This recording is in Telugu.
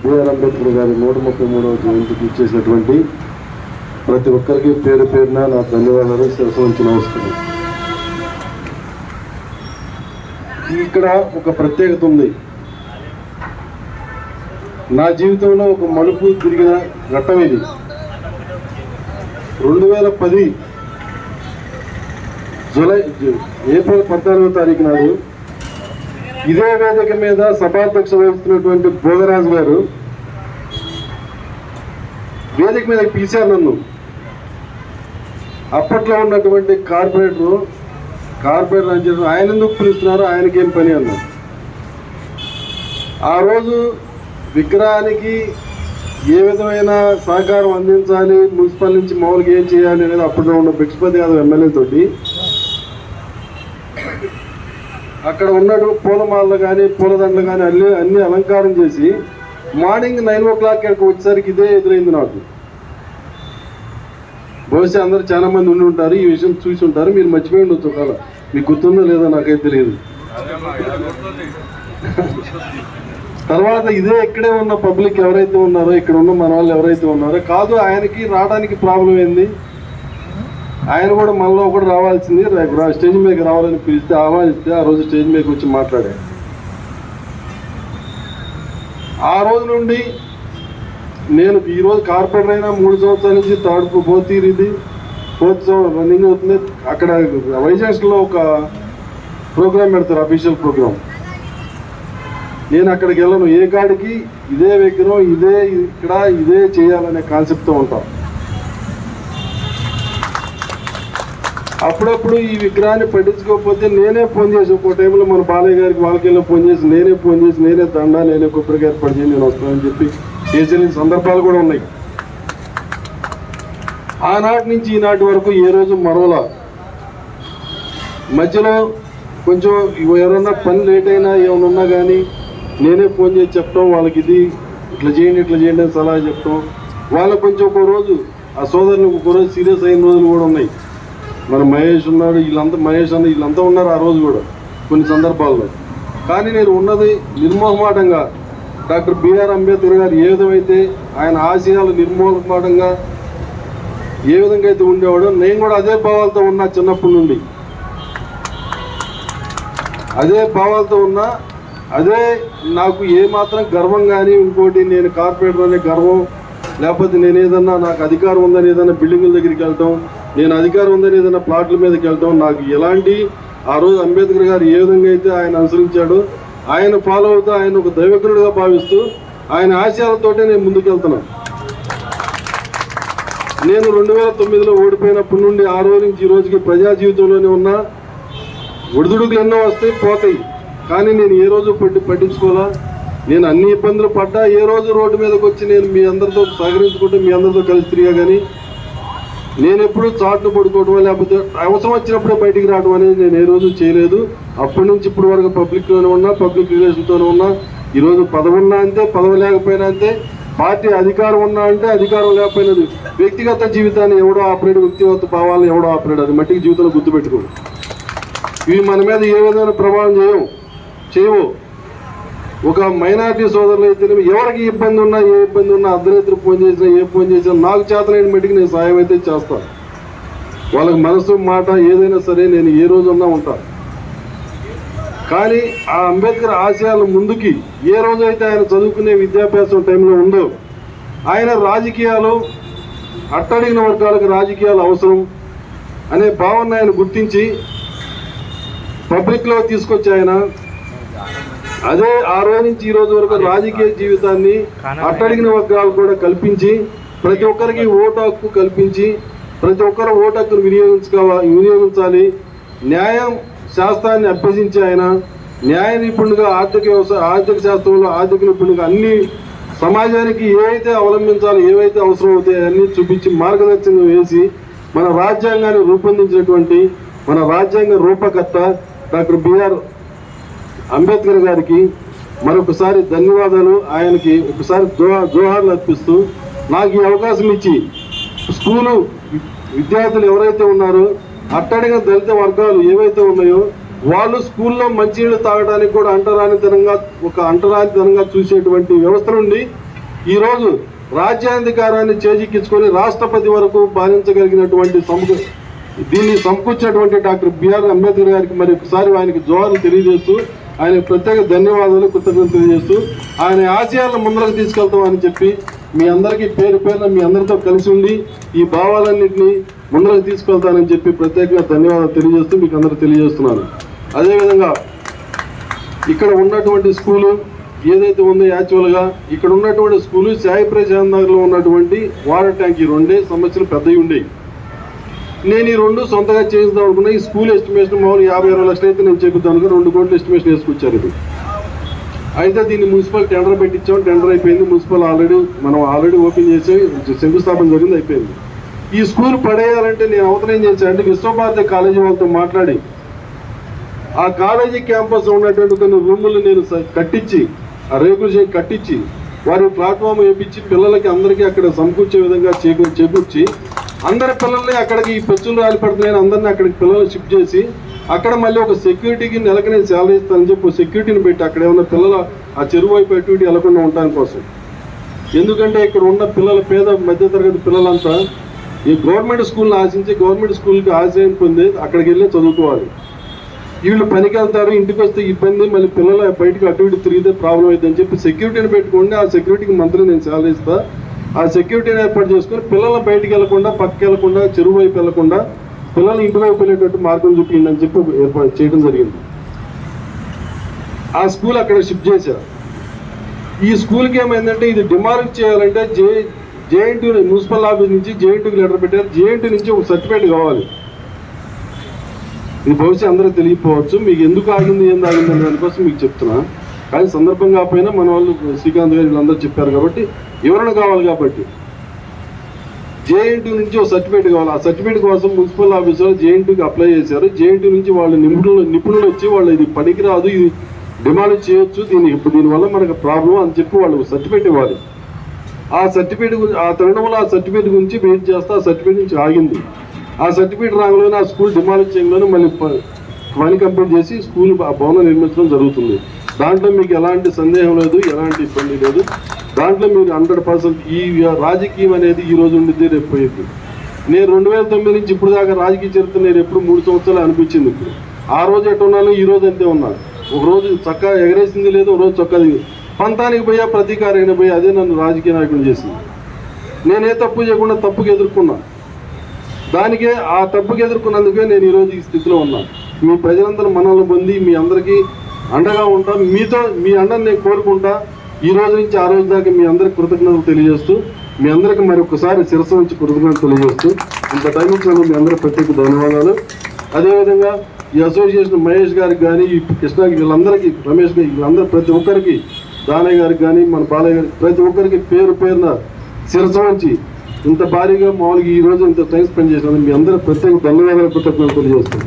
బిఆర్ అంబేద్కర్ గారి 133వ జయంతికి ఇచ్చేసినటువంటి ప్రతి ఒక్కరికి పేరు పేరున నా ధన్యవాదాలు, శిరస్సు వంచి నమస్కారం. ఇక్కడ ఒక ప్రత్యేకత ఉంది. నా జీవితంలో ఒక మలుపు తిరిగిన ఘట్టం ఇది. 2010 ఏప్రిల్ 14వ తారీఖు నాడు ఇదే వేదిక మీద సభాధ్యక్ష వహిస్తున్నటువంటి భోగరాజు గారు వేదిక మీద పిలిచారు నన్ను. అప్పట్లో ఉన్నటువంటి కార్పొరేటర్ అని చెప్పి ఆయన ఎందుకు పిలుస్తున్నారు, ఆయనకేం పని అన్నారు. ఆ రోజు విగ్రహానికి ఏ విధమైన సహకారం అందించాలి, మున్సిపల్ నుంచి మామూలుగా ఏం చేయాలి అనేది అప్పట్లో ఉన్న భిక్షపతి యాదవ్ ఎమ్మెల్యే తోటి అక్కడ ఉన్నట్టు పూలమాలలు కానీ పూలదండలు కానీ అన్ని అలంకారం చేసి మార్నింగ్ 9 o'clock ఇక్కడికి వచ్చేసరికి ఇదే ఎదురైంది నాకు. బహుశా అందరూ చాలా మంది ఉండి ఉంటారు, ఈ విషయం చూసి ఉంటారు, మీరు మర్చిపోయి ఉండొచ్చు. ఒకవేళ మీకు గుర్తుందో లేదో నాకైతే తెలియదు. తర్వాత ఇదే ఇక్కడే ఉన్న పబ్లిక్ ఎవరైతే ఉన్నారో, ఇక్కడ ఉన్న మన వాళ్ళు ఎవరైతే ఉన్నారో, కాదు ఆయనకి రావడానికి ప్రాబ్లం ఏంది, ఆయన కూడా మనలో కూడా రావాల్సింది, స్టేజ్ మీదకి రావాలని పిలిస్తే ఆహ్వానిస్తే ఆ రోజు స్టేజ్ మీదకి వచ్చి మాట్లాడాను. ఆ రోజు నుండి నేను ఈరోజు కార్పొరేటర్ అయినా 3 సంవత్సరాల నుంచి ఫోర్త్ రన్నింగ్ అవుతుంది. అక్కడ వైజాగ్లో ఒక ప్రోగ్రామ్ పెడతారు, అఫీషియల్ ప్రోగ్రామ్. నేను అక్కడికి వెళ్ళను. ఏ కాడికి ఇదే విగ్రహం ఇదే చేయాలనే కాన్సెప్ట్తో ఉంటాం. అప్పుడప్పుడు ఈ విగ్రహాన్ని పట్టించుకోకపోతే నేనే ఫోన్ చేసి, ఒక్కో టైంలో మన బాలయ్య గారికి వాళ్ళకెళ్ళి ఫోన్ చేసి నేనే దండ, నేనే కొబ్బరికి ఏర్పాటు చేసి నేను వస్తానని చెప్పి చేసిన సందర్భాలు కూడా ఉన్నాయి. ఆనాటి నుంచి ఈనాటి వరకు ఏ రోజు మరోలా. మధ్యలో కొంచెం ఎవరన్నా పని లేట్ అయినా ఏమైనా ఉన్నా కానీ నేనే ఫోన్ చేసి చెప్పడం, వాళ్ళకి ఇట్లా చేయండి అని సలహా చెప్పడం. వాళ్ళకు కొంచెం ఒక రోజు ఆ సోదరులు ఒక రోజు సీరియస్ అయిన రోజులు కూడా ఉన్నాయి. మన మహేష్ ఉన్నాడు, వీళ్ళంతా ఉన్నారు ఆ రోజు కూడా కొన్ని సందర్భాల్లో. కానీ నేను ఉన్నది నిర్మోహమాటంగా డాక్టర్ బిఆర్ అంబేద్కర్ గారు ఏ విధమైతే ఆయన ఆశయాలు నిర్మోహమాటంగా ఏ విధంగా అయితే ఉండేవాడో, నేను కూడా అదే భావాలతో ఉన్నా. చిన్నప్పటి నుండి అదే భావాలతో ఉన్నా. అదే నాకు ఏమాత్రం గర్వం కానీ, ఇంకోటి నేను కార్పొరేటర్ అనే గర్వం, లేకపోతే నేను ఏదన్నా నాకు అధికారం ఉందని ఏదైనా బిల్డింగుల దగ్గరికి వెళ్తాం, నేను అధికారం ఉందని ఏదైనా ప్లాట్ల మీదకి వెళ్తాం, నాకు ఎలాంటి ఆ రోజు అంబేద్కర్ గారు ఏ విధంగా అయితే ఆయన అనుసరించాడో, ఆయన ఫాలో అవుతూ ఆయన ఒక దైవజ్ఞుడిగా భావిస్తూ ఆయన ఆశయాలతోటే నేను ముందుకు వెళ్తున్నాను. నేను 2009లో ఓడిపోయినప్పటి నుండి ఆ రోజు నుంచి ఈ రోజుకి ప్రజా జీవితంలోనే ఉన్నా. ఒడిదుడుకులు ఎన్నో వస్తాయి పోతాయి, కానీ నేను ఏ రోజు పట్టించుకోవాలా. నేను అన్ని ఇబ్బందులు పడ్డా ఏ రోజు రోడ్డు మీదకి వచ్చి నేను మీ అందరితో సహకరించుకుంటూ మీ అందరితో కలిసి తిరిగా. కానీ నేను ఎప్పుడు చాట్లు పడుకోవడం లేకపోతే అవసరం వచ్చినప్పుడే బయటికి రావడం అనేది నేను ఏ రోజు చేయలేదు. అప్పటి నుంచి ఇప్పటి వరకు పబ్లిక్లోనే ఉన్నా, పబ్లిక్ రిలేషన్తోనే ఉన్నా. ఈరోజు పదవి ఉన్నా అంతే, పదవి లేకపోయినా అంతే. పార్టీ అధికారం ఉన్నా అంటే, అధికారం లేకపోయినది. వ్యక్తిగత జీవితాన్ని ఎవడో ఆపరేట్, వ్యక్తిగత భావాలను ఎవడో ఆపరేట్, అది మట్టికి జీవితంలో గుర్తుపెట్టుకోడు. ఇవి మన మీద ఏ విధమైన ప్రభావం చేయవు. ఒక మైనారిటీ సోదరులు అయితే ఎవరికి ఇబ్బంది ఉన్నా, ఏ ఇబ్బంది ఉన్నా, అర్ధరాత్రి ఫోన్ చేసినా నాకు చేతనైన మట్టికి నేను సాయం అయితే చేస్తాను. వాళ్ళకి మనసు మాట ఏదైనా సరే నేను ఏ రోజు ఉన్నా ఉంటాను. కానీ ఆ అంబేద్కర్ ఆశయాల ముందుకి ఏ రోజైతే ఆయన చదువుకునే విద్యాభ్యాసం టైంలో ఉందో, ఆయన రాజకీయాలు అట్టడిగిన వర్గాలకు రాజకీయాలు అవసరం అనే భావన ఆయన గుర్తించి పబ్లిక్లో తీసుకొచ్చి ఆయన అదే ఆ రోజు నుంచి ఈ రోజు వరకు రాజకీయ జీవితాన్ని అట్టడిగిన వర్గాలు కూడా కల్పించి, ప్రతి ఒక్కరికి ఓటు హక్కు కల్పించి, ప్రతి ఒక్కరు ఓటు హక్కును వినియోగించాలి. న్యాయం శాస్త్రాన్ని అభ్యసించి ఆయన న్యాయ నిపుణుడిగా, ఆర్థిక శాస్త్రంలో ఆర్థిక నిపుణుడిగా అన్ని సమాజానికి ఏవైతే అవలంబించాలో, ఏవైతే అవసరం అవుతాయో అన్నీ చూపించి మార్గదర్శనం వేసి మన రాజ్యాంగాన్ని రూపొందించినటువంటి మన రాజ్యాంగ రూపకర్త డాక్టర్ బిఆర్ అంబేద్కర్ గారికి మరొకసారి ధన్యవాదాలు. ఆయనకి ఒకసారి జోహార్లు అర్పిస్తూ నాకు ఈ అవకాశం ఇచ్చి స్కూలు విద్యార్థులు ఎవరైతే ఉన్నారో, అట్టడిగిన దళిత వర్గాలు ఏవైతే ఉన్నాయో వాళ్ళు స్కూల్లో మంచినీళ్ళు తాగడానికి కూడా అంటరానితనంగా చూసేటువంటి వ్యవస్థ నుండి ఈరోజు రాజ్యాధికారాన్ని చేజిక్కించుకొని రాష్ట్రపతి వరకు పాలించగలిగినటువంటి దీన్ని సమకూర్చినటువంటి డాక్టర్ బిఆర్ అంబేద్కర్ గారికి మరి ఒకసారి ఆయనకి జోహార్లు తెలియజేస్తూ ఆయన ప్రత్యేక ధన్యవాదాలు కృతజ్ఞతలు తెలియజేస్తూ ఆయన ఆశయాలను ముందరకు తీసుకెళ్తామని చెప్పి మీ అందరికీ పేరు పేరున మీ అందరితో కలిసి ఉండి ఈ భావాలన్నింటినీ ముందరకు తీసుకెళ్తానని చెప్పి ప్రత్యేకంగా ధన్యవాదాలు తెలియజేస్తూ మీకు అందరూ తెలియజేస్తున్నాను. అదేవిధంగా ఇక్కడ ఉన్నటువంటి స్కూలు ఏదైతే ఉందో యాక్చువల్గా ఇక్కడ ఉన్నటువంటి స్కూలు సాయి ప్రశాంత్ నగర్లో ఉన్నటువంటి వాటర్ ట్యాంక్ ఈ రెండే సమస్యలు పెద్దవి ఉండేవి. నేను ఈ రెండు సొంతగా చేద్దాం అనుకున్నా. ఈ స్కూల్ ఎస్టిమేషన్ మామూలు 50-60 లక్షలు అయితే నేను చెబుతాను అనుకుని 2 కోట్ల ఎస్టిమేషన్ వేసుకొచ్చారు. ఇది అయితే దీన్ని మున్సిపల్ టెండర్ పెట్టించాం. టెండర్ అయిపోయింది. మున్సిపల్ మనం ఆల్రెడీ ఓపెన్ చేసి శంకుస్థాపన జరిగింది, అయిపోయింది. ఈ స్కూల్ పడేయాలంటే నేను అవతల ఏం చేశాను అంటే విశ్వభారతి కాలేజీ వాళ్ళతో మాట్లాడి ఆ కాలేజీ క్యాంపస్ ఉన్నటువంటి కొన్ని రూములు నేను కట్టించి ఆ రేకులు చేసి కట్టించి వారి ప్లాట్ఫామ్ వేయించి పిల్లలకి అందరికీ అక్కడ సమకూర్చే విధంగా చేకూర్చి అందరి పిల్లల్ని అక్కడికి ఈ పెచ్చులు రాలి పడుతున్నాయని అందరినీ అక్కడికి పిల్లలు షిఫ్ట్ చేసి అక్కడ మళ్ళీ ఒక సెక్యూరిటీకి నెలకి నేను శాలరీ ఇస్తానని చెప్పి సెక్యూరిటీని పెట్టి అక్కడ ఏమన్నా పిల్లలు ఆ చెరువు వైపు యాక్టివిటీ వెళ్ళకుండా ఉండటానికి కోసం. ఎందుకంటే ఇక్కడ ఉన్న పిల్లలు పేద మధ్యతరగతి పిల్లలంతా ఈ గవర్నమెంట్ స్కూల్ని ఆశించి గవర్నమెంట్ స్కూల్కి ఆశయం పొంది అక్కడికి వెళ్ళి చదువుకోవాలి. వీళ్ళు పనికి వెళ్తారు, ఇంటికి వస్తే ఇబ్బంది, మళ్ళీ పిల్లలు బయటకు అటు ఇటు తిరిగితే ప్రాబ్లం అవుతుందని చెప్పి సెక్యూరిటీని పెట్టుకోండి. ఆ సెక్యూరిటీకి మంత్లీ నేను శాలరీ ఇస్తా. ఆ సెక్యూరిటీని ఏర్పాటు చేసుకొని పిల్లలు బయటికి వెళ్లకుండా పక్కకి వెళ్లకుండా చెరువు వైపు వెళ్లకుండా పిల్లలు ఇంటి వైపు వెళ్ళేటట్టు మార్గం చూపించండి అని చెప్పి ఏర్పాటు చేయడం జరిగింది. ఆ స్కూల్ అక్కడ షిఫ్ట్ చేశారు. ఈ స్కూల్కి ఏమైందంటే ఇది డిమాలిష్ చేయాలంటే జేఎన్టీ మున్సిపల్ ఆఫీస్ నుంచి జేఎన్టీకి లెటర్ పెట్టారు. జేఎన్టీ నుంచి ఒక సర్టిఫికేట్ కావాలి. ఇది బహుశా అందరూ తెలియకపోవచ్చు. మీకు ఎందుకు ఆగింది ఏం ఆగింది అనే దానికోసం మీకు చెప్తున్నా. కానీ సందర్భం కాకపోయినా మన వాళ్ళు శ్రీకాంత్ గారు వీళ్ళందరూ చెప్పారు కాబట్టి వివరణ కావాలి. కాబట్టి జేఎన్టీ నుంచి ఒక సర్టిఫికేట్ కావాలి. ఆ సర్టిఫికేట్ కోసం మున్సిపల్ ఆఫీసర్ జేఎన్టీకి అప్లై చేశారు. జేఎన్టీ నుంచి వాళ్ళు నిపుణులు వచ్చి వాళ్ళు ఇది పనికిరాదు, ఇది డిమాండ్ చేయొచ్చు, దీనివల్ల మనకు ప్రాబ్లం అని చెప్పి వాళ్ళు సర్టిఫికేట్ ఇవ్వాలి. ఆ తరుణంలో ఆ సర్టిఫికేట్ గురించి వెయిట్ చేస్తే ఆ సర్టిఫికేట్ నుంచి ఆగింది. ఆ సర్టిఫికేట్ రాగానే ఆ స్కూల్ డిమాలిష్ చేయడంలోనే మళ్ళీ పని కంప్లీట్ చేసి స్కూల్ ఆ భవనం నిర్మించడం జరుగుతుంది. దాంట్లో మీకు ఎలాంటి సందేహం లేదు, ఎలాంటి ఇబ్బంది లేదు. దాంట్లో మీరు 100% ఈ రాజకీయం అనేది ఈ రోజు ఉండిద్ది, రేపు పోయింది. నేను 2009 నుంచి ఇప్పుడు దాకా రాజకీయ చరిత్ర నేను ఎప్పుడు 3 సంవత్సరాలు అనిపించింది. ఇప్పుడు ఆ రోజు ఎట్లా ఉన్నాను, ఈ రోజు అంతే ఉన్నాను. ఒక రోజు చక్కగా ఎగరేసింది లేదు, ఒక రోజు చక్కగా పంతానికి పోయా ప్రతీకారానికి పోయి అదే నన్ను రాజకీయ నాయకులు చేసింది. నేనే తప్పు చేయకుండా తప్పుకు ఎదుర్కొన్నా. దానికే ఆ తప్పుకు ఎదుర్కొన్నందుకే నేను ఈరోజు ఈ స్థితిలో ఉన్నాను. మీ ప్రజలందరూ మనల్ని పొంది మీ అందరికీ అండగా ఉంటా. మీ అండని నేను కోరుకుంటా. ఈ రోజు నుంచి ఆ రోజు దాకా మీ అందరికి కృతజ్ఞతలు తెలియజేస్తూ మీ అందరికి మరి ఒకసారి శిరస్సు నుంచి కృతజ్ఞతలు తెలియజేస్తూ ఇంత టైం ఇచ్చినందుకు మీ అందరూ ప్రత్యేక ధన్యవాదాలు. అదేవిధంగా ఈ అసోసియేషన్ మహేష్ గారికి కానీ ఈ కృష్ణకి వీళ్ళందరికీ రమేష్ గారికి వీళ్ళందరూ ప్రతి ఒక్కరికి దానయ్య గారికి కానీ మన బాలయ్య గారికి ప్రతి ఒక్కరికి పేరున శిరస్సు నుంచి ఇంత భారీగా మామూలుగా ఈ రోజు ఇంత టైం స్పెండ్ చేసినందుకు మీ అందరూ ప్రత్యేక ధన్యవాదాలు కృతజ్ఞతలు తెలియజేస్తాను.